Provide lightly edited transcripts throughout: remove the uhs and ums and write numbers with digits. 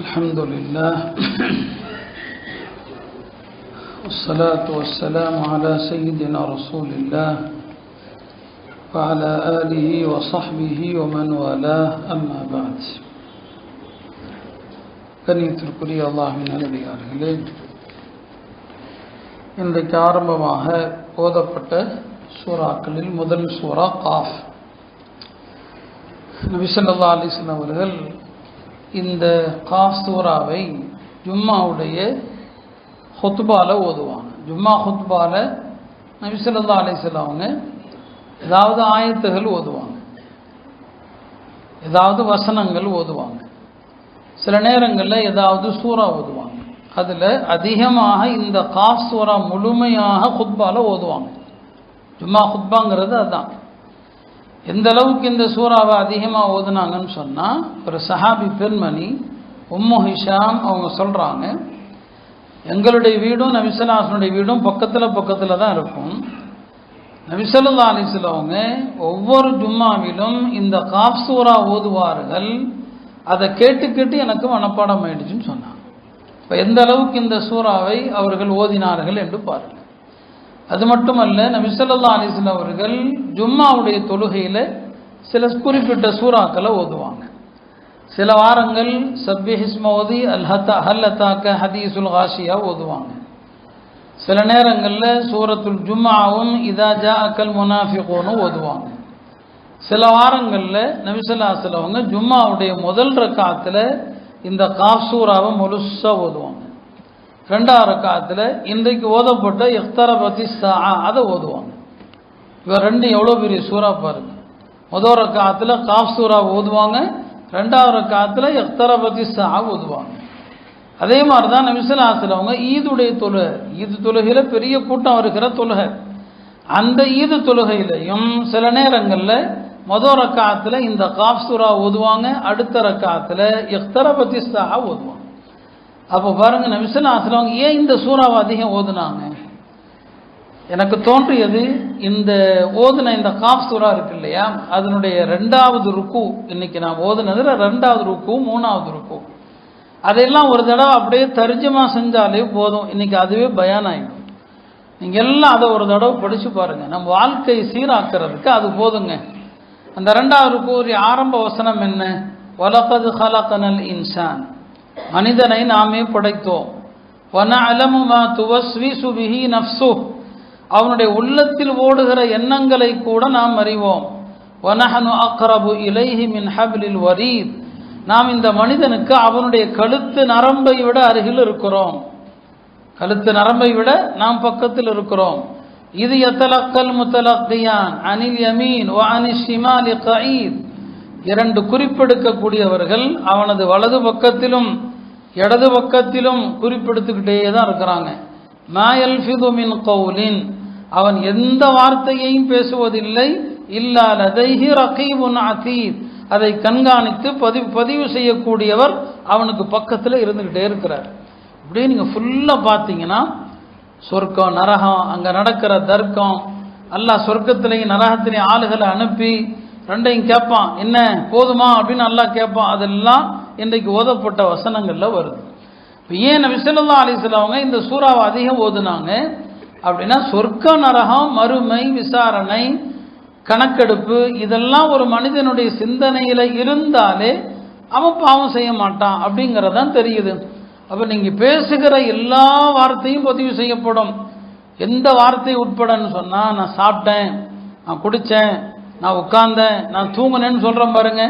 الحمد لله والصلاة والسلام على سيدنا رسول الله وعلى آله وصحبه ومن والاه أما بعد. கண்ணியத்திற்குரிய அல்லாஹ்வின் நல்லடியார்களே, இன்றைக்கு ஆரம்பமாக ஓதப்பட்ட சூறாக்களில் முதல் சூரா காஃப். நபி ஸல்லல்லாஹு அலைஹி வஸல்லம் அவர்கள் இந்த காஃப் சூறாவை ஜும்மாவுடைய ஹுத்பால ஓதுவாங்க. ஜும்மா ஹுத்பால நபி ஸல்லல்லாஹு அலைஹி வஸல்லம் அவங்க ஏதாவது ஆயத்துகள் ஓதுவாங்க, ஏதாவது வசனங்கள் ஓதுவாங்க, சில நேரங்களில் ஏதாவது சூறா ஓதுவாங்க. அதில் அதிகமாக இந்த காஃப் சூறா முழுமையாக ஹுத்பால ஓதுவாங்க. ஜும்மா ஹுத்பாங்கிறது அதுதான். எந்த அளவுக்கு இந்த சூறாவை அதிகமாக ஓதுனாங்கன்னு சொன்னால், ஒரு சஹாபி பெண்மணி உம்மு ஹிஷாம் அவங்க சொல்கிறாங்க, எங்களுடைய வீடும் நபி ஸல்லல்லாஹு அலைஹி வஸல்லம் வீடும் பக்கத்தில் தான் இருக்கும். நபி ஸல்லல்லாஹு அலைஹி வஸல்லம் அவங்க ஒவ்வொரு ஜும்மாவிலும் இந்த காஃப் சூறா ஓதுவார்கள். அதை கேட்டு எனக்கு மனப்பாடம் ஆயிடுச்சுன்னு சொன்னாங்க. இப்போ எந்த அளவுக்கு இந்த சூறாவை அவர்கள் ஓதினார்கள் என்று பாருங்கள். அது மட்டுமல்ல, நபி ஸல்லல்லாஹு அலைஹி வஸல்லம் அவர்கள் ஜும்மாவுடைய தொழுகையில் சில குறிப்பிட்ட சூறாக்களை ஓதுவாங்க. சில வாரங்கள் சப்பிஹிஸ்ம ஓதி ஹல்லத்தாக்க ஹதீசுல் காஷியா ஓதுவாங்க. சில நேரங்களில் சூரத்துல் ஜும்மாவும் இதா ஜாஅக்கல் முனாஃபிகூனும் ஓதுவாங்க. சில வாரங்களில் நபி ஸல்லல்லாஹு அலைஹி வஸல்லம் அவங்க ஜும்மாவுடைய முதல் ரக்காத்தில் இந்த காஃப் சூறாவை முழுசாக ஓதுவாங்க. ரெண்டாவது ரக்காத்தில் இன்றைக்கு ஓதப்பட்ட இக்தரபத்தி ஸாஅ அதை ஓதுவாங்க. இவர் ரெண்டு எவ்வளோ பெரிய சூறா பாருங்க. முதல் ரக்காத்தில் காஃப் சூறா ஓதுவாங்க, ரெண்டாவது ரக்காத்தில் இக்தரபத்தி ஸாஅ ஓதுவாங்க. அதே மாதிரி தான் நபி ஸல்லல்லாஹு அலைஹி வஸல்லம் அவங்க ஈது தொழுகையில் பெரிய கூட்டம் இருக்கிற தொழுகை, அந்த ஈது தொழுகையிலையும் சில நேரங்களில் முதல் ரக்காத்தில் இந்த காஃப் சூறா ஓதுவாங்க, அடுத்த ரக்காத்தில் இக்தரபத்தி ஸாஅ ஓதுவாங்க. அப்போ பாருங்க, நபி ஸல்லல்லாஹு அலைஹி வஸல்லம் ஏன் இந்த சூறாவை அதிகம் ஓதுனாங்க? எனக்கு தோன்றியது, இந்த ஓதுன இந்த காஃப் சூறா இருக்கு இல்லையா, அதனுடைய ரெண்டாவது ருக்கு, இன்னைக்கு நான் ஓதுனதுல ரெண்டாவது ருக்கு மூணாவது ருக்கு, அதெல்லாம் ஒரு தடவை அப்படியே தர்ஜுமா செஞ்சாலே போதும், இன்னைக்கு அதுவே பயான் ஆகிடும். நீங்கள் எல்லாம் அதை ஒரு தடவை படித்து பாருங்கள். நம்ம வாழ்க்கையை சீராக்கிறதுக்கு அது போதுங்க. அந்த ரெண்டாவது ருக்கு ஆரம்ப வசனம் என்ன? வலகது ஹலகனல் இன்சான், மனிதனை நாமே படைத்தோம். வனஅலமு மா துவஸ்விசு பிஹி நஃப்ஸுஹ், அவனுடைய உள்ளத்தில் ஓடுகிற எண்ணங்களை கூட நாம் அறிவோம். வனஹனு அக்ரபு இலைஹி மின் ஹப்லில் வரீத், நாம் இந்த மனிதனுக்கு அவனுடைய கழுத்து நரம்பை விட அருகில் இருக்கிறோம். கழுத்து நரம்பை விட நாம் பக்கத்தில் இருக்கிறோம். இது யத்தலக்கல் முத்தலக்கியான் அனில் யமீன் வ அனில் ஷிமாலி கஈத், இரண்டு குறிப்பெடுக்கக்கூடியவர்கள் அவனது வலது பக்கத்திலும் இடது பக்கத்திலும் குறிப்பெடுத்துக்கிட்டே தான் இருக்கிறாங்க. மா யல்ஃபிது மின் கௌலின், அவன் எந்த வார்த்தையையும் பேசுவதில்லை. இல்லா லதைஹி ரகீபுன் அதீத், அதை கண்காணித்து பதிவு செய்யக்கூடியவர் அவனுக்கு பக்கத்தில் இருந்துக்கிட்டே இருக்கிறார். இப்படியே நீங்கள் ஃபுல்லாக பார்த்தீங்கன்னா சொர்க்கம் நரகம், அங்கே நடக்கிற தர்க்கம், அல்லாஹ் சொர்க்கத்திலையும் நரகத்திலையும் ஆளுகளை அனுப்பி ரெண்டையும் கேட்பான், என்ன போதுமா அப்படின்னு அல்லாஹ் கேட்பான். அதெல்லாம் இன்றைக்கு ஓதப்பட்ட வசனங்களில் வருது. இப்போ ஏன் நபி ஸல்லல்லாஹு அலைஹி வஸல்லம் அவங்க இந்த சூறாவை அதிகம் ஓதுனாங்க அப்படின்னா, சொர்க்க நரகம், மறுமை, விசாரணை, கணக்கெடுப்பு, இதெல்லாம் ஒரு மனிதனுடைய சிந்தனையில் இருந்தாலே அவன் பாவம் செய்ய மாட்டான் அப்படிங்கிறதான் தெரியுது. அப்போ நீங்கள் பேசுகிற எல்லா வார்த்தையும் பதிவு செய்யப்படும். எந்த வார்த்தை உட்படன்னு சொன்னால், நான் சாப்பிட்டேன், நான் குடித்தேன், நான் உட்கார்ந்தேன், நான் தூங்கினேன்னு சொல்கிறேன் பாருங்க,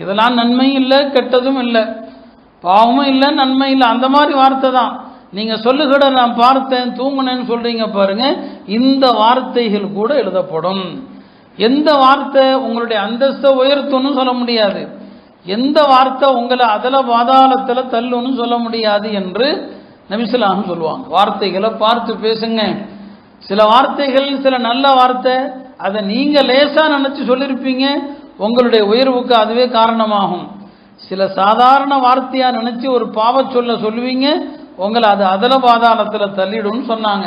இதெல்லாம் நன்மையும் இல்லை கெட்டதும் இல்லை, பாவமும் இல்லை நன்மை இல்லை, அந்த மாதிரி வார்த்தை தான். நீங்கள் சொல்லுகிற நான் பார்த்தேன் தூங்கினேன்னு சொல்கிறீங்க பாருங்க, இந்த வார்த்தைகள் கூட எழுதப்படும். எந்த வார்த்தை உங்களுடைய அந்தஸ்தை உயர்த்தும்னு சொல்ல முடியாது, எந்த வார்த்தை உங்களை அதில் பாதாளத்தில் தள்ளுன்னு சொல்ல முடியாது என்று நபி ஸல்லல்லாஹு அலைஹி வஸல்லம் சொல்லுவாங்க. வார்த்தைகளை பார்த்து பேசுங்க. சில வார்த்தைகள், சில நல்ல வார்த்தை, அதை நீங்கள் லேசாக நினச்சி சொல்லியிருப்பீங்க, உங்களுடைய உயர்வுக்கு அதுவே காரணமாகும். சில சாதாரண வார்த்தையாக நினச்சி ஒரு பாவச் சொல்லுவீங்க, உங்களை அது அதில் பாதாளத்தில் தள்ளிடும்னு சொன்னாங்க.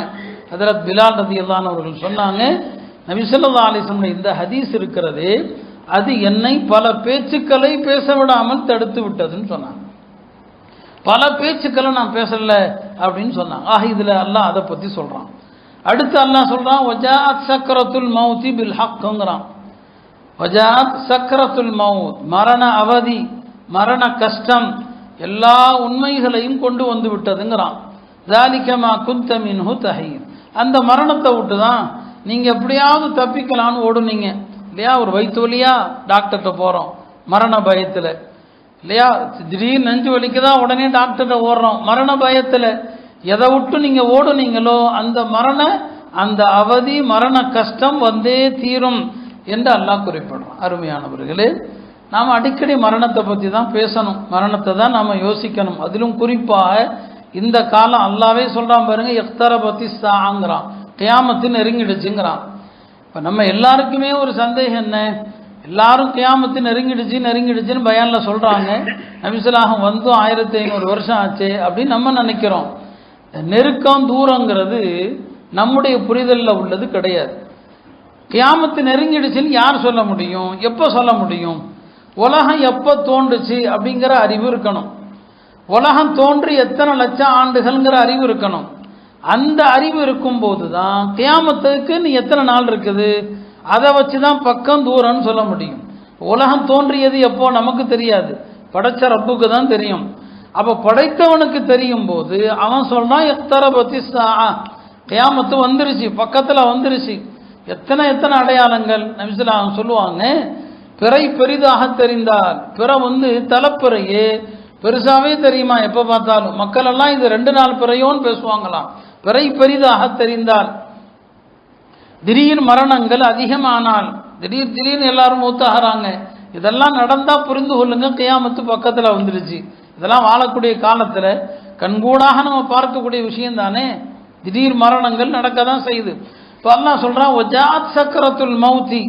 ஹஜ்ரத் பிலால் ரலியல்லாஹு அன்ஹு அவர்கள் சொன்னாங்க, நபி ஸல்லல்லாஹு அலைஹி வஸல்லம் இந்த ஹதீஸ் இருக்கிறது, அது என்னை பல பேச்சுக்களை பேச விடாமல் தடுத்து விட்டதுன்னு சொன்னாங்க. பல பேச்சுக்களை நான் பேசல அப்படின்னு சொன்னாங்க. ஆக இதுல அல்லாஹ் அதை பத்தி சொல்றான். அடுத்து அல்லாஹ் சொல்றான், வஜாஅத் சக்ரத்துல் மௌத்தி பில் ஹக்ங்கிறான். வஜாஅத் சக்ரத்துல் மௌத், மரண அவதி, மரண கஷ்டம், எல்லா உண்மைகளையும் கொண்டு வந்து விட்டதுங்கிறான். ذَلِكَ مَا كُنْتَ مِنْهُ تَحِيدٌ, அந்த மரணத்தை விட்டு தான் நீங்க எப்படியாவது தப்பிக்கலான்னு ஓடுனீங்க இல்லையா? ஒரு வயிற்று வலியா டாக்டர்கிட்ட போறோம் மரண பயத்துல இல்லையா? திடீர்னு நெஞ்சு வலிக்குதா உடனே டாக்டர்கிட்ட ஓடுறோம் மரண பயத்துல. எதை விட்டு நீங்க ஓடுனீங்களோ அந்த அந்த அவதி மரண கஷ்டம் வந்தே தீரும் என்று அல்லாஹ் குறிப்பிடுறான். அருமையானவர்களே, நாம் அடிக்கடி மரணத்தை பற்றி தான் பேசணும், மரணத்தை தான் நாம் யோசிக்கணும். அதிலும் குறிப்பாக இந்த காலம் அல்லாவே சொல்கிறான் பாருங்க, இக்தரபத்தி ஸாஅங்கிறான், கியாமத்து நெருங்கிடுச்சுங்கிறான். இப்போ நம்ம எல்லாருக்குமே ஒரு சந்தேகம் என்ன, எல்லாரும் கியாமத்து நெருங்கிடுச்சுன்னு பயானில் சொல்கிறாங்க. நபிசுல்லாஹம் வந்து 1500 வருஷம் ஆச்சு அப்படின்னு நம்ம நினைக்கிறோம். நெருக்கம் தூரங்கிறது நம்முடைய புரிதலில் உள்ளது கிடையாது. கியாமத்து நெருங்கிடுச்சுன்னு யார் சொல்ல முடியும், எப்போ சொல்ல முடியும்? உலகம் எப்போ தோன்றுச்சு அப்படிங்கிற அறிவு இருக்கணும். உலகம் தோன்றி எத்தனை லட்சம் ஆண்டுகள்ங்கிற அறிவு இருக்கணும். அந்த அறிவு இருக்கும்போது தான் கியாமத்துக்கு நீ எத்தனை நாள் இருக்குது அதை வச்சு தான் பக்கம் தூரம்னு சொல்ல முடியும். உலகம் தோன்றியது எப்போ நமக்கு தெரியாது, படைச்ச ரப்புக்கு தான் தெரியும். அப்போ படைத்தவனுக்கு தெரியும் போது அவன் சொல்றான், இக்தரபத்தி ஸாஅ, கியாமத்து வந்துருச்சு, பக்கத்தில் வந்துருச்சு. எத்தனை அடையாளங்கள் நபிசுல்லாஹ் சொல்லுவாங்க. பிறை பெரிதாக தெரிந்தால், பிற தலைப்பிறையே பெருசாவே தெரியுமா எப்போ பார்த்தாலும், மக்கள் எல்லாம் இது 2 நாள் பிறையோன்னு பேசுவாங்களாம். பிறை பெரிதாக தெரிந்தால், திடீர் மரணங்கள் அதிகமானால், திடீர்னு எல்லாரும் மூத்தாகிறாங்க, இதெல்லாம் நடந்தா புரிந்து கொள்ளுங்க கியாமத்து பக்கத்தில் வந்துருச்சு. இதெல்லாம் வாழக்கூடிய காலத்தில் கண்கூடாக நம்ம பார்க்கக்கூடிய விஷயம் தானே. திடீர் மரணங்கள் நடக்க தான் செய்யுது. இப்போ அல்லாஹ் சொல்றான், வஜாஅத் சக்ரத்துல் மௌத்தி,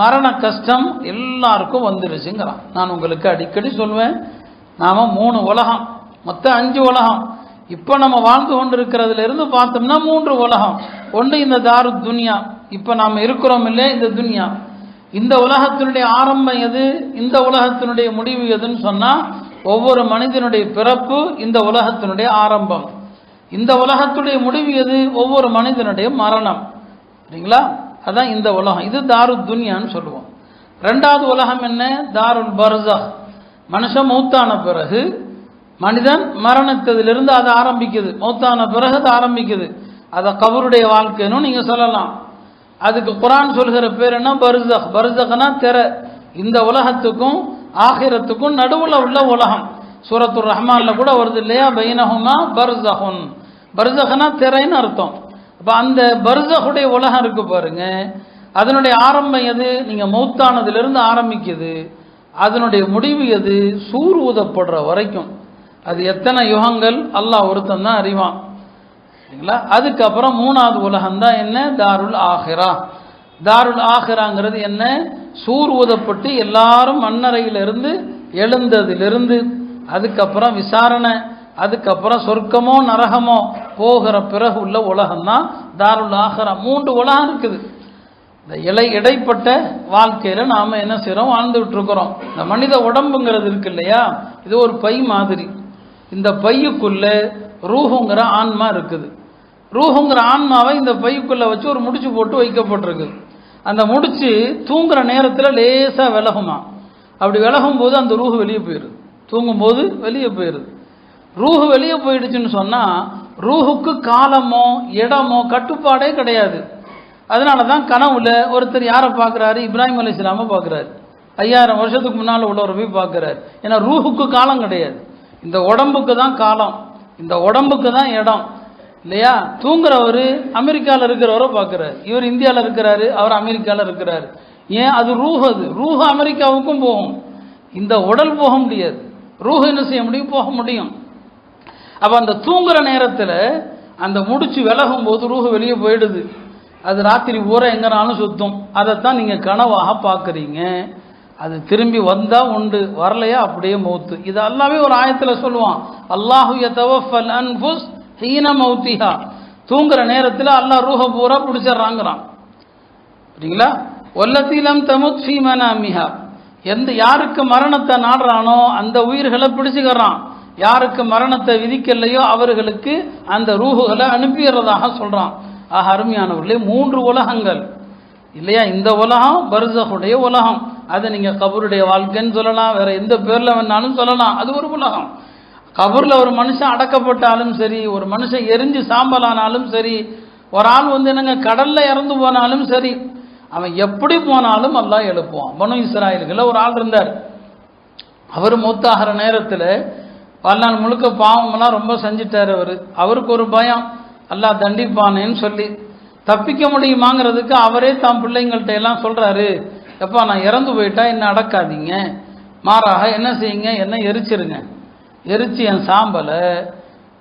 மரண கஷ்டம் எல்லாருக்கும் வந்துருச்சுங்கிறான். நான் உங்களுக்கு அடிக்கடி சொல்வேன், நாம 3 உலகம், மொத்தம் 5 உலகம். இப்போ நம்ம வாழ்ந்து கொண்டு இருக்கிறதுல இருந்து பார்த்தோம்னா 3 உலகம். ஒன்று இந்த தாரு துன்யா, இப்போ நாம் இருக்கிறோம் இல்லையா இந்த துன்யா. இந்த உலகத்தினுடைய ஆரம்பம் எது, இந்த உலகத்தினுடைய முடிவு எதுன்னு சொன்னால், ஒவ்வொரு மனிதனுடைய பிறப்பு இந்த உலகத்தினுடைய ஆரம்பம். இந்த உலகத்துடைய முடிவு எது, ஒவ்வொரு மனிதனுடைய மரணம். சரிங்களா? அதான் இந்த உலகம். இது தாரு துன்யான்னு சொல்லுவோம். 2வது உலகம் என்ன, தாருல் பர்ஸஹ். மனுஷன் மௌத்தான பிறகு, மனிதன் மரணத்திலிருந்து அது ஆரம்பிக்குது, மௌத்தான பிறகு அது ஆரம்பிக்குது. அதை கபருடைய வாழ்க்கைன்னு நீங்க சொல்லலாம். அதுக்கு குர்ஆன் சொல்கிற பேர் என்ன, பர்ஸஹ். பர்ஸஹ்னா திரை. இந்த உலகத்துக்கும் ஆகிரத்துக்கும் நடுவில் உள்ள உலகம். சூரத்துர் ரஹ்மான்ல கூட வருது இல்லையா, பைனஹுமா பர்ஸஹுன். பர்ஸஹ்னா திரைன்னு அர்த்தம். அப்போ அந்த பர்ஸஹுடைய உலகம் இருக்கு பாருங்க, அதனுடைய ஆரம்பம் எது, நீங்க மௌத்தானதிலிருந்து ஆரம்பிக்குது. அதனுடைய முடிவு எது, சூர் ஊதப்படுற வரைக்கும். அது எத்தனை யுகங்கள் அல்லாஹ் ஒருத்தன் தான் அறிவான். சரிங்களா? அதுக்கப்புறம் 3வது உலகம் தான் என்ன, தாருல் ஆஹிரா. தாருல் ஆஹிராங்கிறது என்ன, சூர் ஊதப்பட்டு எல்லாரும் மண்ணறையிலிருந்து எழுந்ததிலிருந்து, அதுக்கப்புறம் விசாரணை, அதுக்கப்புறம் சொர்க்கமோ நரகமோ போகிற பிறகு உள்ள உலகம் தான் தாருல் ஆஹிரா. 3 உலகம் இருக்குது. இந்த இடைப்பட்ட வாழ்க்கையில் நாம் என்ன செய்கிறோம், வாழ்ந்துகிட்டு இருக்கிறோம். இந்த மனித உடம்புங்கிறது இருக்கு இல்லையா, இது ஒரு பை மாதிரி. இந்த பையுக்குள்ள ரூஹுங்கிற ஆன்மா இருக்குது. ரூஹுங்கிற ஆன்மாவை இந்த பையுக்குள்ளே வச்சு ஒரு முடிச்சு போட்டு வைக்கப்பட்டிருக்கு. அந்த முடிச்சு தூங்குற நேரத்தில் லேசாக விலகுமா. அப்படி விலகும் போது அந்த ரூஹு வெளியே போயிடுது, தூங்கும்போது வெளியே போயிடுது. ரூஹு வெளியே போயிடுச்சுன்னு சொன்னால் ரூஹுக்கு காலமோ இடமோ கட்டுப்பாடே கிடையாது. அதனால தான் கனவுல ஒருத்தர் யாரை பார்க்குறாரு, இப்ராஹிம் அலைஹிஸ்ஸலாமை பார்க்குறாரு. 5000 வருஷத்துக்கு முன்னால் உள்ளவரை போய் பார்க்குறாரு. ஏன்னா ரூஹுக்கு காலம் கிடையாது, இந்த உடம்புக்கு தான் காலம், இந்த உடம்புக்கு தான் இடம் இல்லையா. தூங்குறவர் அமெரிக்காவில் இருக்கிறவரை பார்க்குறாரு, இவர் இந்தியாவில் இருக்கிறாரு, அவர் அமெரிக்காவில் இருக்கிறாரு. ஏன், அது ரூஹ், அது ரூஹ் அமெரிக்காவுக்கும் போகும், இந்த உடல் போக முடியாது. ரூஹ் என்ன செய்ய முடியும், போக முடியும். அப்போ அந்த தூங்குற நேரத்தில் அந்த முடிச்சு விலகும் போது ரூஹ் வெளியே போயிடுது. அது ராத்திரி பூரா எங்கனாலும் சுத்தம். அதைத்தான் நீங்கள் கனவாக பார்க்குறீங்க. அது திரும்பி வந்தால் உண்டு, வரலையா அப்படியே மௌத்து. இது அல்லாவே ஒரு ஆயத்தில் சொல்லுவான், அல்லாஹு யதவஃபல் அன்ஃபுஸ் ஹீன மௌத்திஹா. தூங்குற நேரத்தில் அல்லாஹ் ரூஹ பூரா பிடிச்சிட்றாங்கிறான். சரிங்களா? வல்லத்தீலம் தமுத் ஃபீ மனாமிஹா, யாருக்கு மரணத்தை நாடுறானோ அந்த உயிர்களை பிடிச்சுக்கிறான், யாருக்கு மரணத்தை விதிக்கலையோ அவர்களுக்கு அந்த ரூஹுகளை அனுப்பிடுறதாக சொல்றான். ஆக அருமையானவர்களே, 3 உலகங்கள் இல்லையா? இந்த உலகம் பர்ஸகுடைய உலகம், அதை நீங்க கபருடைய வாழ்க்கைன்னு சொல்லலாம், வேற எந்த பேர்ல வேணாலும் சொல்லலாம். அது ஒரு உலகம். கபூர்ல ஒரு மனுஷன் அடக்கப்பட்டாலும் சரி, ஒரு மனுஷன் எரிஞ்சு சாம்பலானாலும் சரி, ஒரு ஆள் என்னங்க கடல்ல இறந்து போனாலும் சரி, அவன் எப்படி போனாலும் அல்லாஹ் எழுப்புவான். பனு இஸ்ராயல்கள் ஒரு ஆள் இருந்தார். அவர் மூத்தாகிற நேரத்தில் வாழ்நாள் முழுக்க பாவமெல்லாம் ரொம்ப செஞ்சிட்டார். அவருக்கு ஒரு பயம், அல்லாஹ் தண்டிப்பானேன்னு சொல்லி தப்பிக்க முடியுமாங்கிறதுக்கு அவரே தாம் பிள்ளைங்கள்ட்ட எல்லாம் சொல்றாரு, எப்பா நான் இறந்து போயிட்டா என்ன அடக்காதீங்க, மாறாக என்ன செய்யுங்க, என்ன எரிச்சிருங்க, எரிச்சு என் சாம்பலை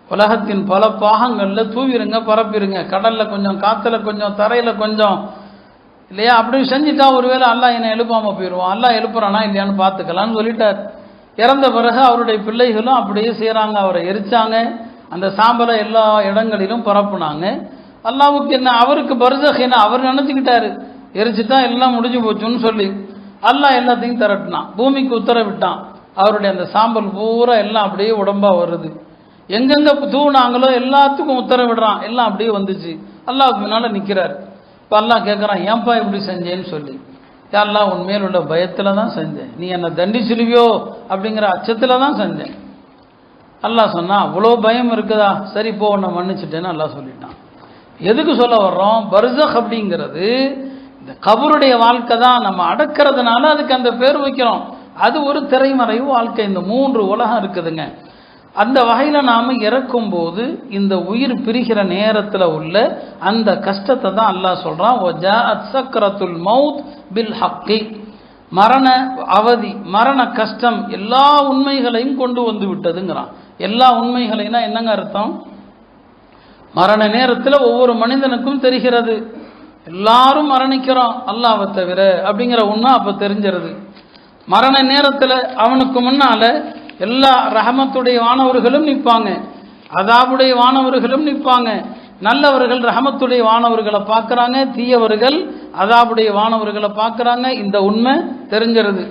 உலகத்தின் பல பாகங்களில் தூவிருங்க, பரப்பிருங்க, கடல்ல கொஞ்சம், காத்துல கொஞ்சம், தரையில கொஞ்சம், இல்லையா? அப்படி செஞ்சுட்டா ஒருவேளை அல்லாஹ் என்னை எழுப்பாமல் போயிடுவான், அல்லாஹ் எழுப்புறானா இல்லையான்னு பார்த்துக்கலான்னு சொல்லிட்டார். இறந்த பிறகு அவருடைய பிள்ளைகளும் அப்படியே செய்கிறாங்க, அவரை எரிச்சாங்க, அந்த சாம்பலை எல்லா இடங்களிலும் பரப்புனாங்க. அல்லாஹ்வுக்கு என்ன, அவருக்கு பர்ஸக் என்ன, அவர் நினச்சிக்கிட்டாரு எரிச்சுட்டா எல்லாம் முடிஞ்சு போச்சுன்னு சொல்லி. அல்லாஹ் எல்லாத்தையும் திரட்டினான், பூமிக்கு உத்தரவிட்டான். அவருடைய அந்த சாம்பல் பூரா எல்லாம் அப்படியே உடம்பா வருது. எங்கெங்க தூணாங்களோ எல்லாத்துக்கும் உத்தரவிடுறான், எல்லாம் அப்படியே வந்துச்சு. அல்லாஹ்வுக்கு முன்னால நிற்கிறார். இப்போ அல்லாஹ் கேட்குறான், ஏன்பா இப்படி செஞ்சேன்னு சொல்லி. யாரெல்லாம் உண்மையில் உள்ள பயத்தில் தான் செஞ்சேன், நீ என்னை தண்டிச்சிருவியோ அப்படிங்கிற அச்சத்தில் தான் செஞ்சேன். அல்லாஹ் சொன்னா, அவ்வளோ பயம் இருக்குதா, சரி போ உன்னை மன்னிச்சுட்டேன்னு அல்லாஹ் சொல்லிட்டான். எதுக்கு சொல்ல வர்றோம்? பர்ஸக் அப்படிங்கிறது இந்த கபருடைய வாழ்க்கை தான். நம்ம அடக்கிறதுனால அதுக்கு அந்த பேர் வைக்கிறோம். அது ஒரு திரைமறைவு வாழ்க்கை. இந்த 3 உலகம் இருக்குதுங்க. அந்த வகையில் நாம் இறக்கும் போது இந்த உயிர் பிரிகிற நேரத்தில் உள்ள அந்த கஷ்டத்தை தான் அல்லாஹ் சொல்கிறான், வஜாஅத் சக்ரத்துல் மௌத் பில் ஹக்கி, மரண அவதி, மரண கஷ்டம் எல்லா உண்மைகளையும் கொண்டு வந்து விட்டதுங்கிறான். எல்லா உண்மைகளைனா என்னங்க அர்த்தம்? மரண நேரத்தில் ஒவ்வொரு மனிதனுக்கும் தெரிகிறது, எல்லாரும் மரணிக்கிறோம் அல்லாஹ்வை தவிர அப்படிங்கிற உண்மை அப்போ தெரிஞ்சிருது. மரண நேரத்தில் அவனுக்கு முன்னால எல்லா ரஹமத்துடைய வானவர்களும் நிற்பாங்க, அதாபுடைய வானவர்களும் நிற்பாங்க. நல்லவர்கள் ரஹமத்துடைய வானவர்களை பார்க்குறாங்க, தீயவர்கள் அதாபுடைய வானவர்களை பார்க்குறாங்க. இந்த உண்மை தெரிஞ்சிருது.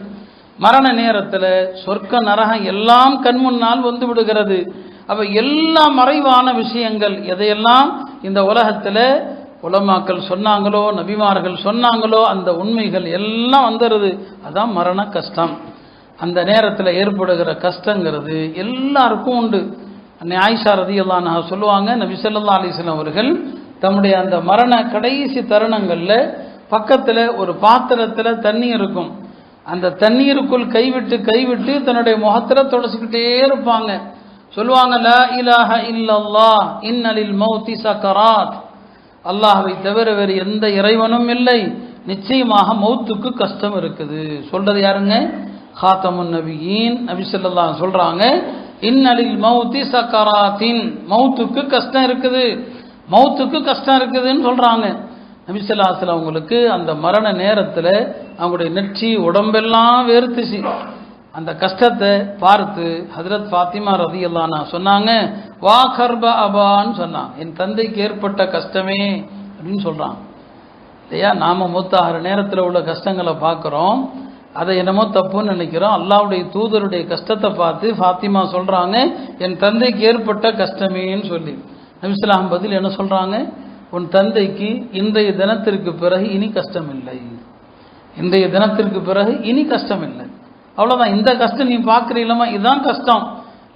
மரண நேரத்தில் சொர்க்க நரகம் எல்லாம் கண்முன்னால் வந்து விடுகிறது. அப்போ எல்லா மறைவான விஷயங்கள் எதையெல்லாம் இந்த உலகத்தில் உலமாக்கள் சொன்னாங்களோ, நபிமார்கள் சொன்னாங்களோ, அந்த உண்மைகள் எல்லாம் வந்துடுது. அதான் மரண கஷ்டம். அந்த நேரத்தில் ஏற்படுகிற கஷ்டங்கிறது எல்லாருக்கும் உண்டு. அன்னை ஆயிஷா ரலியல்லாஹு அன்ஹா சொல்லுவாங்க, நபி ஸல்லல்லாஹு அலைஹி வஸல்லம் அவர்கள் தம்முடைய அந்த மரண கடைசி தருணங்களில் பக்கத்தில் ஒரு பாத்திரத்தில் தண்ணி இருக்கும், அந்த தண்ணீருக்குள் கைவிட்டு தன்னுடைய முகத்தில் தொடச்சிக்கிட்டே இருப்பாங்க. சொல்லுவாங்க, லா இலாஹ இல்லல்லாஹ் இன்னலில் மௌத்தி சக்கராத், அல்லாஹ்வை தவிர வேறு எந்த இறைவனும் இல்லை, நிச்சயமாக மௌத்துக்கு கஷ்டம் இருக்குது. சொல்றது யாருங்க? காத்தமுன் நபியின் நபி ஸல்லல்லாஹு அலைஹி வஸல்லம் சொல்றாங்க, இன்னலில் மௌத்தி சக்கராத்தின், மௌத்துக்கு கஷ்டம் இருக்குது, மௌத்துக்கு கஷ்டம் இருக்குதுன்னு சொல்றாங்க. நபி ஸல்லல்லாஹு அலைஹி வஸல்லம் அவங்களுக்கு அந்த மரண நேரத்தில் அவங்களுடைய நெற்றி உடம்பெல்லாம் வேர்த்துச்சு. அந்த கஷ்டத்தை பார்த்து ஹஜ்ரத் ஃபாத்திமா ரலியல்லாஹு அன்ஹா சொன்னாங்க, வா கர்ப அபான்னு சொன்னாங்க, என் தந்தைக்கு ஏற்பட்ட கஷ்டமே அப்படின்னு சொல்றாங்க. இல்லையா? நாம மூத்தாகிற நேரத்தில் உள்ள கஷ்டங்களை பார்க்குறோம், அதை என்னமோ தப்புன்னு நினைக்கிறோம். அல்லாஹ்வுடைய தூதருடைய கஷ்டத்தை பார்த்து ஃபாத்திமா சொல்றாங்க, என் தந்தைக்கு ஏற்பட்ட கஷ்டமேன்னு சொல்லி. நபி ஸல்லல்லாஹு அலைஹி வஸல்லம் பதில் என்ன சொல்றாங்க? உன் தந்தைக்கு இன்றைய தினத்திற்கு பிறகு இனி கஷ்டம் இல்லை, இன்றைய தினத்திற்கு பிறகு இனி கஷ்டம் இல்லை, அவ்வளோதான். இந்த கஷ்டம் நீ பார்க்குறீங்களா, இதுதான் கஷ்டம்.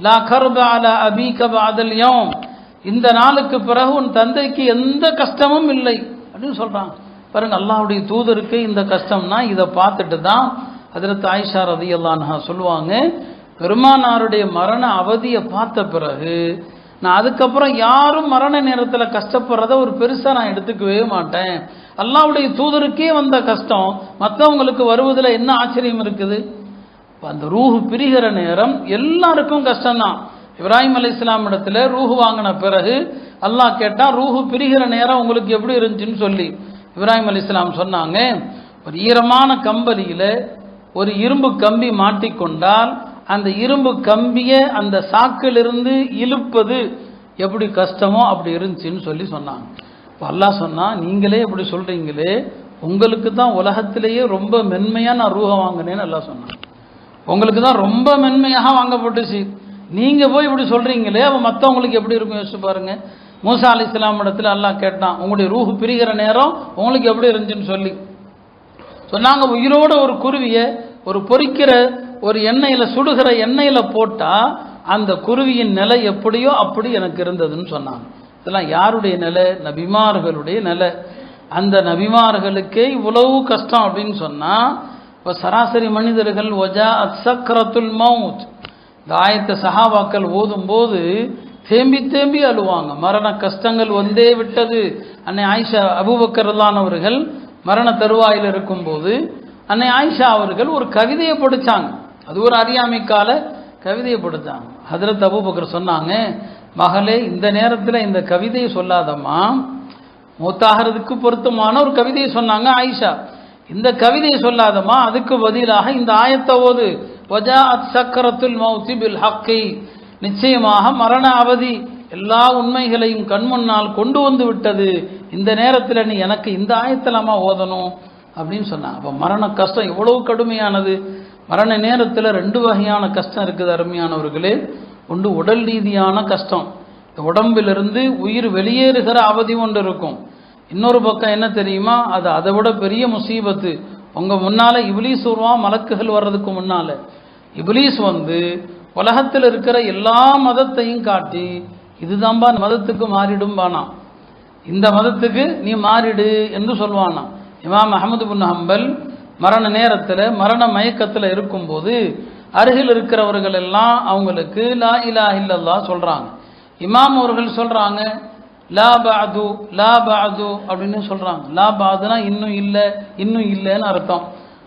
லா கர்ப அலா அபீக பஅதல் யௌம், இந்த நாளுக்கு பிறகு உன் தந்தைக்கு எந்த கஷ்டமும் இல்லை அப்படின்னு சொல்றாங்க. பாருங்க, அல்லாஹ்வுடைய தூதருக்கு இந்த கஷ்டம்னா இதை பார்த்துட்டு தான் ஹஜ்ரத் ஆயிஷா ரலியல்லாஹு அன்ஹா சொல்லுவாங்க, பெருமானாருடைய மரண அவதியை பார்த்த பிறகு நான் அதுக்கப்புறம் யாரும் மரண நேரத்தில் கஷ்டப்படுறத ஒரு பெருசாக நான் எடுத்துக்கவே மாட்டேன். அல்லாஹ்வுடைய தூதருக்கே வந்த கஷ்டம் மற்றவங்களுக்கு வருவதில் என்ன ஆச்சரியம் இருக்குது? அந்த ரூஹு பிரிகிற நேரம் எல்லாருக்கும் கஷ்டம்தான். இப்ராஹிம் அலைஹிஸ்ஸலாம் இடத்துல ரூஹு வாங்கின பிறகு அல்லாஹ் கேட்டால் ரூஹு பிரிகிற நேரம் உங்களுக்கு எப்படி இருந்துச்சுன்னு சொல்லி. இப்ராஹிம் அலைஹிஸ்ஸலாம் சொன்னாங்க, ஒரு ஈரமான கம்பளியில் ஒரு இரும்பு கம்பி மாட்டிக்கொண்டால் அந்த இரும்பு கம்பியை அந்த சாக்கிலிருந்து இழுப்பது எப்படி கஷ்டமோ அப்படி இருந்துச்சுன்னு சொல்லி சொன்னாங்க. இப்போ அல்லாஹ் சொன்னா, நீங்களே இப்படி சொல்றீங்களே, உங்களுக்கு தான் உலகத்திலேயே ரொம்ப மென்மையாக நான் ரூஹை வாங்கினேன்னு எல்லாம் சொன்னாங்க. உங்களுக்கு தான் ரொம்ப மென்மையாக வாங்கப்பட்டுச்சு. நீங்கள் போய் இப்படி சொல்கிறீங்களே, அப்போ மற்றவங்களுக்கு எப்படி இருக்கும் யோசிச்சு பாருங்கள். மூசா அலைஹிஸ்ஸலாம் இடத்துல அல்லாஹ் கேட்டான், உங்களுடைய ரூஹு பிரிகிற நேரம் உங்களுக்கு எப்படி இருந்துச்சுன்னு சொல்லி சொன்னாங்க. உயிரோட ஒரு குருவியை ஒரு பொரிக்கிற ஒரு எண்ணெயில் சுடுகிற எண்ணெயில் போட்டால் அந்த குருவியின் நிலை எப்படியோ அப்படி எனக்கு இருந்ததுன்னு சொன்னாங்க. இதெல்லாம் யாருடைய நிலை? நபிமார்களுடைய நிலை. அந்த நபிமார்களுக்கே இவ்வளவு கஷ்டம் அப்படின்னு சொன்னால், இப்போ சராசரி மனிதர்கள் ஒஜா அசக்ரத்துல் மவுத் இந்த ஆயத்தை சஹாபாக்கள் ஓதும்போது தேம்பி தேம்பி அழுவாங்க. மரண கஷ்டங்கள் வந்தே விட்டது. அன்னை ஆயிஷா அபூபக்கர் ரலியல்லாஹு மரண தருவாயில் இருக்கும்போது அன்னை ஆயிஷா அவர்கள் ஒரு கவிதையை படித்தாங்க. அது ஒரு அறியாமை கால கவிதையை படித்தாங்க. ஹஜ்ரத் அபூபக்கர் சொன்னாங்க, மகளே இந்த நேரத்தில் இந்த கவிதையை சொல்லாதம்மா, மூத்தாகிறதுக்கு பொருத்தமான ஒரு கவிதையை சொன்னாங்க ஆயிஷா. இந்த கவிதையை சொல்லாதம்மா, அதுக்கு பதிலாக இந்த ஆயத்தை ஓது. வஜாஅத் சக்கரத்துல் மௌத்தி பில் ஹக்கி, நிச்சயமாக மரண அவதி எல்லா உண்மைகளையும் கண்முன்னால் கொண்டு வந்து விட்டது. இந்த நேரத்தில் நீ எனக்கு இந்த ஆயத்தலாமா ஓதணும் அப்படின்னு சொன்னாங்க. அப்போ மரண கஷ்டம் எவ்வளவு கடுமையானது. மரண நேரத்தில் 2 வகையான கஷ்டம் இருக்குது அருமையானவர்களே. ஒன்று உடல் ரீதியான கஷ்டம், இந்த உடம்பிலிருந்து உயிர் வெளியேறுகிற அவதி ஒன்று இருக்கும். இன்னொரு பக்கம் என்ன தெரியுமா, அது அதை விட பெரிய முசீபத்து. உங்கள் முன்னால் இப்லீஸ் வருவான். மலக்குகள் வர்றதுக்கு முன்னால் இப்லீஸ் வந்து உலகத்தில் இருக்கிற எல்லா மதத்தையும் காட்டி, இதுதான்பா மதத்துக்கு மாறிடும் பானா, இந்த மதத்துக்கு நீ மாறிடு என்று சொல்வானா. இமாம் அஹ்மது பின் ஹம்பல் மரண நேரத்தில் மரண மயக்கத்தில் இருக்கும்போது அருகில் இருக்கிறவர்கள் எல்லாம் அவங்களுக்கு லா இலாஹ இல்லல்லாஹ் சொல்கிறாங்க. இமாம் அவர்கள் சொல்கிறாங்க லா பஅது லா பஅது அப்படின்னு சொல்கிறாங்க. லா பஅதுனா இன்னும் இல்லை, இன்னும் இல்லைன்னு அர்த்தம்.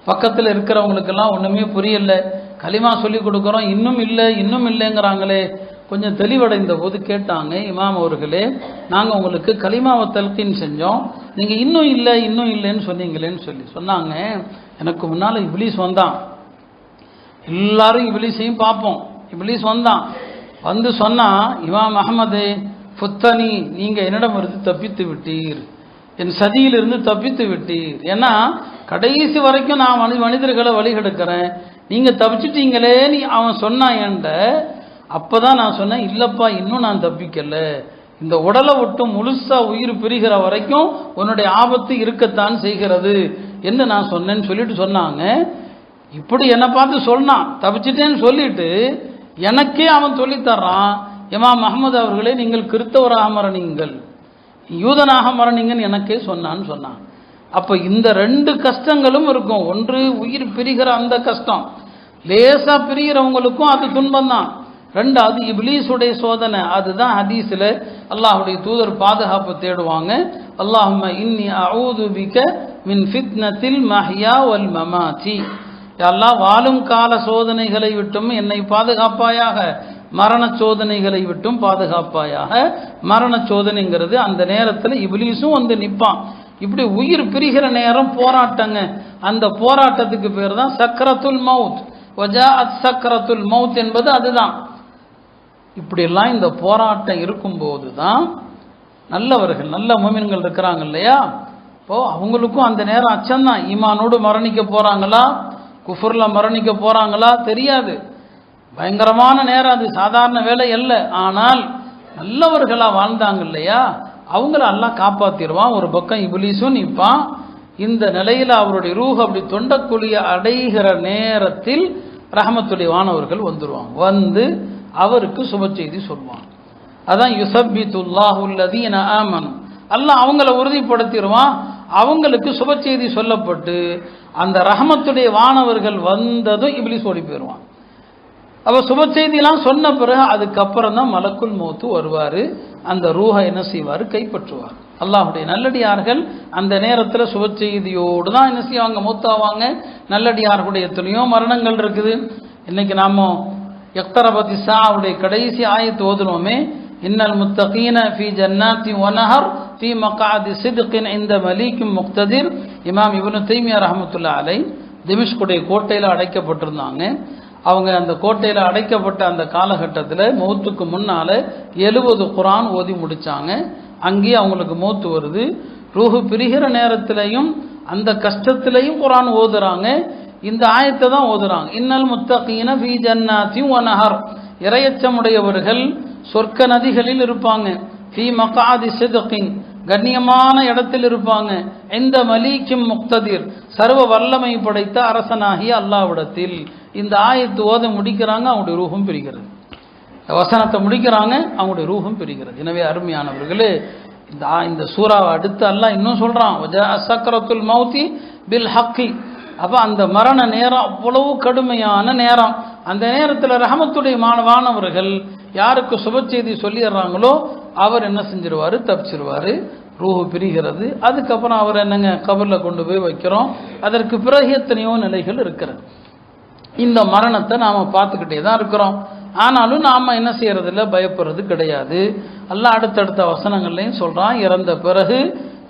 பக்கத்தில் இருக்கிறவங்களுக்கெல்லாம் ஒன்றுமே புரியல. கலிமா சொல்லி கொடுக்குறோம், இன்னும் இல்லை இன்னும் இல்லைங்கிறாங்களே. கொஞ்சம் தெளிவடைந்த போது கேட்டாங்க, இமாம் அவர்களே, நாங்கள் உங்களுக்கு கலிமாவை தல்கீன் செஞ்சோம், நீங்கள் இன்னும் இல்லை இன்னும் இல்லைன்னு சொன்னீங்களேன்னு சொன்னாங்க. எனக்கு முன்னால் இப்லீஸ் வந்தான். எல்லாரும் இப்லீஸையும் பார்ப்போம். இப்லீஸ் வந்தான். வந்து சொன்னால், இமாம் அஹ்மது ஃபுத்தனி, நீங்கள் என்னிடம் இருந்து தப்பித்து விட்டீர், என் சதியிலிருந்து தப்பித்து விட்டீர். ஏன்னா கடைசி வரைக்கும் நான் மனிதர்களை வழிகெடுக்கிறேன், நீங்கள் தப்பிச்சிட்டீங்களே நீ அவன் சொன்னான் என்கிட்ட. அப்போ தான் நான் சொன்னேன், இல்லைப்பா இன்னும் நான் தப்பிக்கலை, இந்த உடலை விட்டு முழுசாக உயிர் பிரிகிற வரைக்கும் உன்னுடைய ஆபத்து இருக்கத்தான் செய்கிறது என்று நான் சொன்னேன்னு சொல்லிட்டு சொன்னாங்க. இப்படி என்னை பார்த்து சொன்னான், தப்பிச்சிட்டேன்னு சொல்லிட்டு எனக்கே அவன் சொல்லித்தர்றான், இமாம் அஹ்மது அவர்களே நீங்கள் கிறிஸ்தவராக மரணிங்கள், யூதனாக மரணிங்கன்னு எனக்கே சொன்னான்னு சொன்னான். அப்போ இந்த 2 கஷ்டங்களும் இருக்கும். ஒன்று உயிர் பிரிகிற அந்த கஷ்டம், லேசாக பிரிகிறவங்களுக்கும் அது துன்பம் தான். 2வது இப்லீஸுடைய சோதனை. அதுதான் ஹதீஸில் அல்லாஹுடைய தூதர் பாதுகாப்பு தேடுவாங்க. அல்லாஹும்ம இன்னி அஊது பிக மின் ஃபித்னத்தில் மஹ்யா வல் மமாத்தி, அல்லாஹ் வாழும் கால சோதனைகளை விட்டும் என்னை பாதுகாப்பாயாக, மரண சோதனைகளை விட்டும் பாதுகாப்பாயாக. மரண சோதனைங்கிறது அந்த நேரத்தில் இப்லீஸும் வந்து நிற்பான். இப்படி உயிர் பிரிகிற நேரம் போராட்டங்க. அந்த போராட்டத்துக்கு பேர் தான் சக்கரத்துல் மவுத். வஜாஅத் சக்கரத்துல் மவுத் என்பது அதுதான். இப்படியெல்லாம் இந்த போராட்டம் இருக்கும்போது தான் நல்லவர்கள், நல்ல முஃமின்கள் இருக்கிறாங்க இல்லையா, இப்போது அவங்களுக்கும் அந்த நேரம் அச்சம்தான். ஈமானோடு மரணிக்க போகிறாங்களா, குஃபுரில் மரணிக்க போகிறாங்களா தெரியாது. பயங்கரமான நேரம் அது, சாதாரண வேலை அல்ல. ஆனால் நல்லவர்களாக வாழ்ந்தாங்க இல்லையா, அவங்கள அல்லாஹ் காப்பாற்றிடுவான். ஒரு பக்கம் இப்லீஸும் நிற்பான். இந்த நிலையில் அவருடைய ரூஹ் அப்படி தொண்டக்குழிய அடைகிற நேரத்தில் ரஹமத்துடைய வானவர்கள் வந்துடுவாங்க. வந்து அவருக்கு சுப செய்தி சொல்லுவாங்க. அதான் யுஸப்பித்துல்லாஹு அல்லதீன ஆமனு, அல்லாஹ் அவங்கள உறுதிப்படுத்திடுவான். அவங்களுக்கு சுப செய்தி சொல்லப்பட்டு அந்த ரஹமத்துடைய வானவர்கள் வந்ததும் இப்லீஸ் ஓடி போயிடுவான். அப்போ சுப செய்தியெல்லாம் சொன்ன பிறகு அதுக்கப்புறம் தான் மலக்குல் மௌத்து வருவார். அந்த ரூஹை என்ன செய்வார், கைப்பற்றுவார். அல்லாஹுடைய நல்லடியார்கள் அந்த நேரத்தில் சுப செய்தியோடு தான் என்ன செய்வாங்க, மூத்தாவாங்க. நல்லடியார்களுடைய எத்தனையோ மரணங்கள் இருக்குது. இன்னைக்கு நாம இக்தரபத்தி ஸாவுடைய கடைசி ஆயத்து ஓதுனோமே, இன்னல் முத்தகீன ஃபீ ஜன்னாத்தி வனஹர் ஃபீ மக்அதி சித்கின் இன்த மலீக்கின் முக்ததிர். இமாம் இப்னு தைமியா ரஹ்மத்துல்லாஹி அலைஹி திமிஷ்குடைய கோட்டையில் அடைக்கப்பட்டிருந்தாங்க. அவங்க அந்த கோட்டையில் அடைக்கப்பட்ட அந்த காலகட்டத்தில் மௌத்துக்கு முன்னால் 70 குர்ஆன் ஓதி முடித்தாங்க. அங்கேயே அவங்களுக்கு மௌத்து வருது. ரூஹு பிரிகிற நேரத்திலையும் அந்த கஷ்டத்திலையும் குர்ஆன் ஓதுறாங்க. இந்த ஆயத்தை தான் ஓதுறாங்க. இன்னல் முத்தகீன ஃபீ ஜன்னாத்தி வ நஹர், இறையச்சமுடையவர்கள் சொர்க்க நதிகளில் இருப்பாங்க. ஃபீ மகாதி சித்கின், கண்ணியமான இடத்தில் இருப்பாங்க. இந்த மலீக்கும் முக்ததிர், சர்வ வல்லமை படைத்த அரசனாகிய அல்லாஹ்விடத்தில். இந்த ஆயத்து ஓத முடிக்கிறாங்க, அவங்களுடைய ரூஹும் பிரிகிறது. வசனத்தை முடிக்கிறாங்க, அவங்களுடைய ரூஹும் பிரிகிறது. எனவே அருமையானவர்களே, இந்த சூறாவை அடுத்து அல்லாஹ் இன்னும் சொல்றான், சக்கரத்துல் மௌத்தி பில் ஹக்கி. அப்போ அந்த மரண நேரம் அவ்வளவு கடுமையான நேரம். அந்த நேரத்தில் ரஹமத்துடைய மாணவர்கள் யாருக்கு சுப செய்தி சொல்லிடுறாங்களோ அவர் என்ன செஞ்சிருவாரு, தப்பிச்சிருவாரு. ரூஹு பிரிகிறது. அதுக்கப்புறம் அவர் என்னங்க கபரில் கொண்டு போய் வைக்கிறோம். அதற்கு பிறகு எத்தனையோ நிலைகள் இருக்கிறது. இந்த மரணத்தை நாம் பார்த்துக்கிட்டே தான் இருக்கிறோம். ஆனாலும் நாம் என்ன செய்யறதில்ல, பயப்படுறது கிடையாது. அல்லாஹ் அடுத்தடுத்த வசனங்கள்லையும் சொல்கிறான், இறந்த பிறகு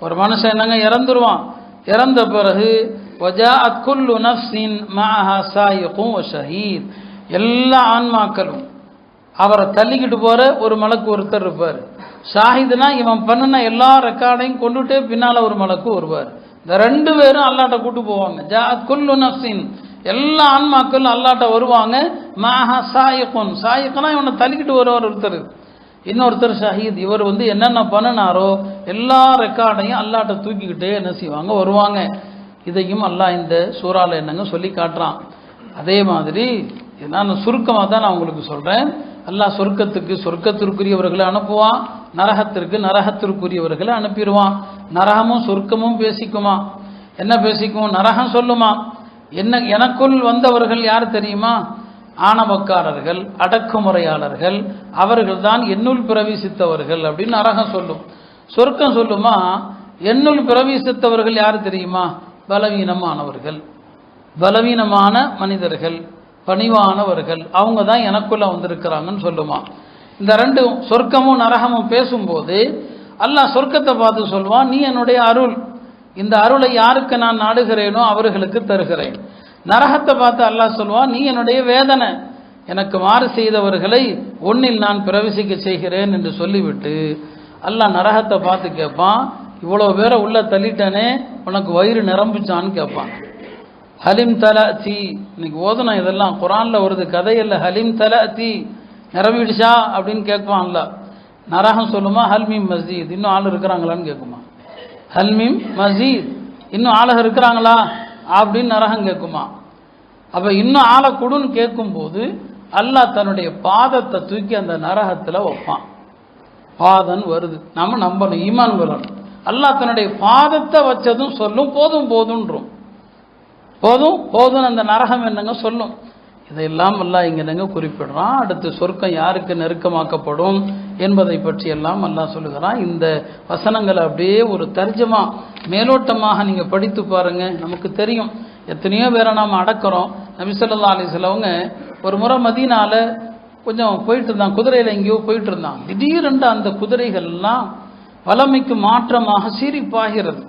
ஒரு மனுஷன் என்னங்க இறந்துருவான். இறந்த பிறகு வஜாஅத் குல்லு நஃப்ஸின் மஅஹா சாயிகும் வ ஷஹீத், எல்லா ஆன்மாக்களும் அவரை தள்ளிக்கிட்டு போகிற ஒரு மலக்கு ஒருத்தர் இருப்பார். ஷாஹிதுனா இவன் பண்ணின எல்லா ரெக்கார்டையும் கொண்டுட்டே பின்னால் ஒரு மலக்கு வருவார். இந்த ரெண்டு பேரும் அல்லாட்ட கூட்டு போவாங்க. ஜாஅத் குல்லு நஃப்ஸின், எல்லா ஆன்மாக்களும் அல்லாட்ட வருவாங்க. மஅஹா சாயிகுன், சாயிகுனா இவனை தள்ளிக்கிட்டு வருவார் ஒருத்தர். இன்னொருத்தர் ஷஹீத், இவர் என்னென்ன பண்ணினாரோ எல்லா ரெக்கார்டையும் அல்லாட்ட தூக்கிக்கிட்டே என்ன செய்வாங்க, வருவாங்க. இதையும் அல்லாஹ் இந்த சூறால என்னங்க சொல்லி காட்டுறான். அதே மாதிரி நான் சுருக்கமாக தான் நான் உங்களுக்கு சொல்கிறேன். அல்லாஹ் சொர்க்கத்திற்குரியவர்களை அனுப்புவான், நரகத்திற்கு நரகத்திற்குரியவர்களை அனுப்பிடுவான். நரகமும் சொர்க்கமும் பேசிக்குமா? என்ன பேசிக்கும்? நரகம் சொல்லுமா, எனக்குள் வந்தவர்கள் யார் தெரியுமா? ஆணவக்காரர்கள், அடக்குமுறையாளர்கள், அவர்கள் தான் என்னுள் பிரவேசித்தவர்கள் அப்படின்னு நரகம் சொல்லும். சொர்க்கம் சொல்லுமா, என்னுள் பிரவேசித்தவர்கள் யார் தெரியுமா? பலவீனமானவர்கள், பலவீனமான மனிதர்கள், பணிவானவர்கள், அவங்க தான் எனக்குள்ள வந்திருக்கிறாங்கன்னு சொல்லுமா. இந்த ரெண்டும் சொர்க்கமும் நரகமும் பேசும்போது அல்லாஹ் சொர்க்கத்தை பார்த்து சொல்வான், நீ என்னுடைய அருள், இந்த அருளை யாருக்கு நான் நாடுகிறேனோ அவர்களுக்கு தருகிறேன். நரகத்தை பார்த்து அல்லாஹ் சொல்வான், நீ என்னுடைய வேதனை, எனக்கு மாறு செய்தவர்களை ஒன்னில் நான் பிரவேசிக்க செய்கிறேன் என்று சொல்லிவிட்டு அல்லாஹ் நரகத்தை பார்த்து கேட்பான், இவ்வளோ பேரை உள்ள தள்ளிட்டனே, உனக்கு வயிறு நிரம்பிச்சான்னு கேட்பான். ஹலிம் தலி, இன்னைக்கு ஓதுனா இதெல்லாம் குரானில் வருது, கதையில் ஹலிம் தலி, நிரம்பிடுச்சா அப்படின்னு கேட்பான்ல. நரகம் சொல்லுமா, ஹல்மீம் மஸ்ஜித், இன்னும் ஆள் இருக்கிறாங்களான்னு கேட்குமா. ஹல்மீம் மஸ்ஜித், இன்னும் ஆளுக இருக்கிறாங்களா அப்படின்னு நரகம் கேட்குமா. அப்போ இன்னும் ஆளை கொடுன்னு கேட்கும்போது அல்லாஹ் தன்னுடைய பாதத்தை தூக்கி அந்த நரகத்தில் வைப்பான். பாதம் வருது, நம்ம நம்பணும், ஈமான் வரணும். அல்லாஹ் தன்னுடைய பாதத்தை வச்சதும் சொல்லும், போதும் போதுன்றோம், போதும் போதும் அந்த நரகம் என்னங்க சொல்லும். இதையெல்லாம் அல்லாஹ் இங்கே என்னங்க குறிப்பிடுறான். அடுத்து சொர்க்கம் யாருக்கு நெருக்கமாக்கப்படும் என்பதை பற்றி எல்லாம் அல்லாஹ் சொல்லுகிறான். இந்த வசனங்களை அப்படியே ஒரு தர்ஜமா மேலோட்டமாக நீங்கள் படித்து பாருங்க, நமக்கு தெரியும். எத்தனையோ பேரை நாம் அடக்கிறோம். நபி ஸல்லல்லாஹு அலைஹி வஸல்லம் ஒரு முறை மதீனால கொஞ்சம் போயிட்டு இருந்தாங்க, குதிரையில் எங்கேயோ போயிட்டு இருந்தாங்க. திடீரென்று அந்த குதிரைகள்லாம் வளமைக்கு மாற்றமாக சீரிப்பாகிறது.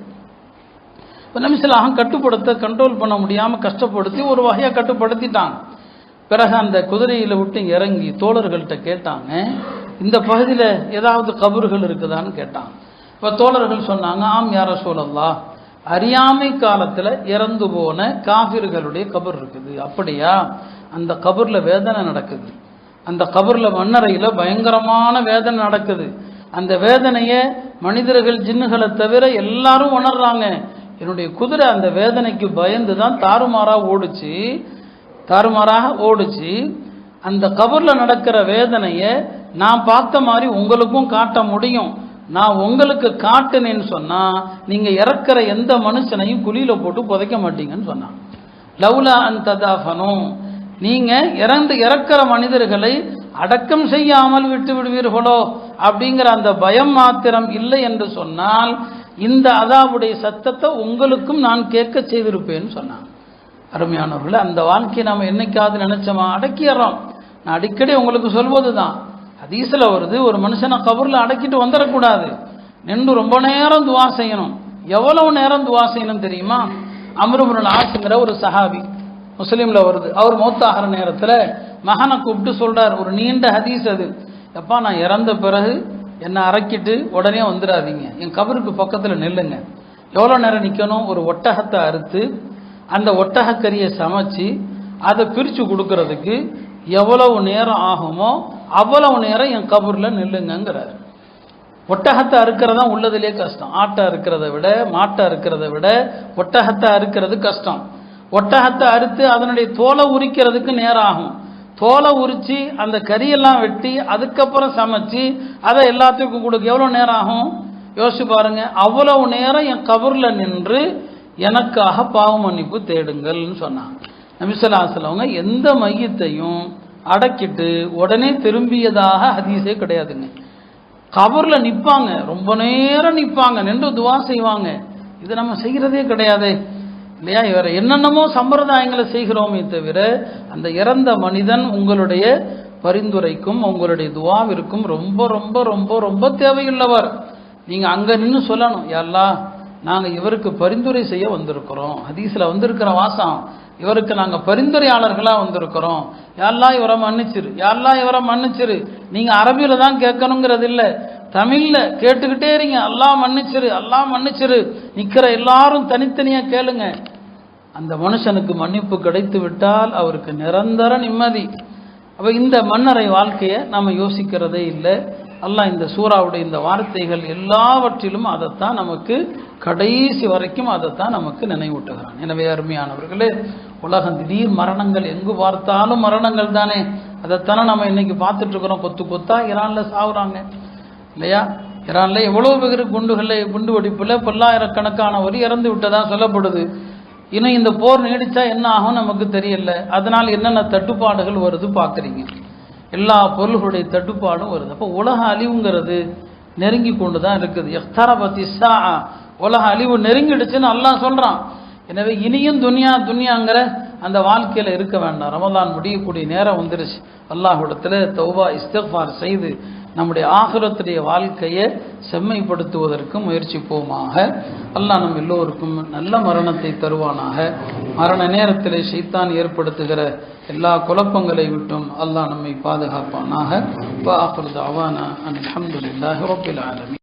இப்போ நபி ஸல்லல்லாஹு கட்டுப்படுத்த கண்ட்ரோல் பண்ண முடியாமல் கஷ்டப்படுத்தி ஒரு வகையாக கட்டுப்படுத்திட்டாங்க. பிறகு அந்த குதிரையில் விட்டு இறங்கி தோழர்கள்ட்ட கேட்டாங்க, இந்த பகுதியில் ஏதாவது கபர்கள் இருக்குதான்னு கேட்டாங்க. இப்போ தோழர்கள் சொன்னாங்க, ஆம் யா ரசூலல்லாஹ், அறியாமை காலத்தில் இறந்து போன காஃபிர்களுடைய கபர் இருக்குது. அப்படியா? அந்த கபரில் வேதனை நடக்குது, அந்த கபரில் மண்ணறையில் பயங்கரமான வேதனை நடக்குது. அந்த வேதனையை மனிதர்கள் ஜின்னுகளை தவிர எல்லாரும் உணர்றாங்க. என்னுடைய குதிரை அந்த வேதனைக்கு பயந்து தான் தாறுமாறாக ஓடுச்சு. அந்த கபரில் நடக்கிற வேதனையை நான் பார்த்த மாதிரி உங்களுக்கும் காட்ட முடியும். நான் உங்களுக்கு காட்டுனேன்னு சொன்னால் நீங்கள் இறக்கிற எந்த மனுஷனையும் குழியில் போட்டு புதைக்க மாட்டீங்கன்னு சொன்னான். லவ்லா அன் ததாஃபனு, நீங்கள் இறக்கிற மனிதர்களை அடக்கம் செய்யாமல் விட்டு விடுவீர்களோ அப்படிங்கிற அந்த பயம் மாத்திரம் இல்லை என்று சொன்னால் இந்த அதாவுடைய சத்தத்தை உங்களுக்கும் நான் கேட்க செய்திருப்பேன்னு சொன்னான். அருமையானவர்களே, அந்த வாழ்க்கையை நாம் என்னைக்காவது நினைச்சோமா? அடக்கிடுறோம். நான் அடிக்கடி உங்களுக்கு சொல்வது தான், ஹதீஸ்ல வருது, ஒரு மனுஷனை கபரில் அடக்கிட்டு வந்துடக்கூடாது, நின்று ரொம்ப நேரம் துவா செய்யணும். எவ்வளவு நேரம் துவா செய்யணும் தெரியுமா? அம்ர் இப்னுல் ஆஸ்ங்கிற ஒரு சஹாபி, முஸ்லீம்ல வருது, அவர் மௌத்தாகிற நேரத்தில் மகனை கூப்பிட்டு சொல்றார், ஒரு நீண்ட ஹதீஸ் அது, எப்பா நான் இறந்த பிறகு என்னை அறக்கிட்டு உடனே வந்துடாதீங்க, என் கபருக்கு பக்கத்தில் நில்லுங்க, எவ்வளோ நேரம் நிற்கணும்? ஒரு ஒட்டகத்தை அறுத்து அந்த ஒட்டகக்கறியை சமைச்சு அதை பிரித்து கொடுக்கறதுக்கு எவ்வளவு நேரம் ஆகுமோ அவ்வளவு நேரம் என் கபூரில் நில்லுங்கிறார். ஒட்டகத்தை அறுக்கிறதா உள்ளதுலேயே கஷ்டம். ஆட்டை அறுக்கிறத விட, மாட்டை அறுக்கிறத விட ஒட்டகத்தை அறுக்கிறது கஷ்டம். ஒட்டகத்தை அறுத்து அதனுடைய தோலை உரிக்கிறதுக்கு நேரம் ஆகும். தோலை உரித்து அந்த கறியெல்லாம் வெட்டி அதுக்கப்புறம் சமைச்சு அதை எல்லாத்துக்கும் கொடுக்க எவ்வளோ நேரம் ஆகும்? யோசிச்சு பாருங்க. அவ்வளவு நேரம் என் கபூரில் நின்று எனக்காக பாவ மன்னிப்பு தேடுங்கள்னு சொன்னாங்க. நபி ஸல்லல்லாஹு அலைஹி வஸல்லம் எந்த மையத்தையும் அடக்கிட்டு உடனே திரும்பியதாக ஹதீஸே கிடையாதுங்க. கபூரில் நிற்பாங்க, ரொம்ப நேரம் நிற்பாங்க, நின்று துவா செய்வாங்க. இது நம்ம செய்கிறதே கிடையாது இல்லையா? இவர் என்னென்னமோ சம்பிரதாயங்களை செய்கிறோமே தவிர அந்த இறந்த மனிதன் உங்களுடைய பரிந்துரைக்கும் உங்களுடைய துவாவிற்கும் ரொம்ப ரொம்ப ரொம்ப ரொம்ப தேவையுள்ளவர். நீங்கள் அங்கே நின்று சொல்லணும், யா அல்லாஹ் நாங்கள் இவருக்கு பரிந்துரை செய்ய வந்திருக்கிறோம். ஹதீஸில் வந்திருக்கிற வாசம், இவருக்கு நாங்கள் பரிந்துரையாளர்களாக வந்திருக்கிறோம். யா அல்லாஹ் இவரை மன்னிச்சிரு, யா அல்லாஹ் இவரை மன்னிச்சிரு. நீங்கள் அரபியில் தான் கேட்கணுங்கிறது இல்லை, தமிழில் கேட்டுக்கிட்டே இருங்க. அல்லாஹ் மன்னிச்சிரு, அல்லாஹ் மன்னிச்சிரு. நிற்கிற எல்லாரும் தனித்தனியாக கேளுங்க. அந்த மனுஷனுக்கு மன்னிப்பு கிடைத்து விட்டால் அவருக்கு நிரந்தர நிம்மதி. அப்போ இந்த மன்னரை வாழ்க்கையை நம்ம யோசிக்கிறதே இல்லை. அல்லாஹ் இந்த சூறாவுடைய இந்த வார்த்தைகள் எல்லாவற்றிலும் அதைத்தான் நமக்கு கடைசி வரைக்கும் அதைத்தான் நமக்கு நினைவூட்டுகிறான். எனவே அருமையானவர்களே, உலகம் திடீர் மரணங்கள், எங்கு பார்த்தாலும் மரணங்கள் தானே. அதைத்தானே நம்ம இன்னைக்கு பார்த்துட்டு இருக்கிறோம். கொத்து கொத்தா ஈரானில் சாகுறாங்க இல்லையா? ஈரானில் எவ்வளோ பேர் குண்டு வெடிப்பில் பல்லாயிரக்கணக்கானவர் இறந்து விட்டதாக சொல்லப்படுது. இன்னும் இந்த போர் நீடிச்சா என்ன ஆகும் நமக்கு தெரியல. அதனால் என்னென்ன தட்டுப்பாடுகள் வருது பார்க்குறீங்க. எல்லா பொருள்களுடைய தட்டுப்பாடும் வருது. அப்போ உலக அழிவுங்கிறது நெருங்கி கொண்டு தான் இருக்குது. இஃப்தரபத்தி ஸாஅ, உலக அழிவு நெருங்கிடுச்சுன்னு அல்லாஹ் சொல்கிறான். எனவே இனியும் துனியாங்கிற அந்த வாழ்க்கையில் இருக்க வேண்டாம். ரமலான் முடியக்கூடிய நேரம் வந்துருச்சு. அல்லாஹ்விடத்தில் தௌபா இஸ்திக்ஃபார் செய்து நம்முடைய ஆகிரத்துடைய வாழ்க்கையை செம்மைப்படுத்துவதற்கு முயற்சிப்போமாக. அல்லாஹ் நம் எல்லோருக்கும் நல்ல மரணத்தை தருவானாக. மரண நேரத்தில் ஷைத்தான் ஏற்படுத்துகிற எல்லா குழப்பங்களை விட்டும் அல்லாஹ் நம்மை பாதுகாப்பானாக. வ ஆகிரு தஅவானா அல்ஹம்துலில்லாஹி ரப்பில் ஆலமீன்.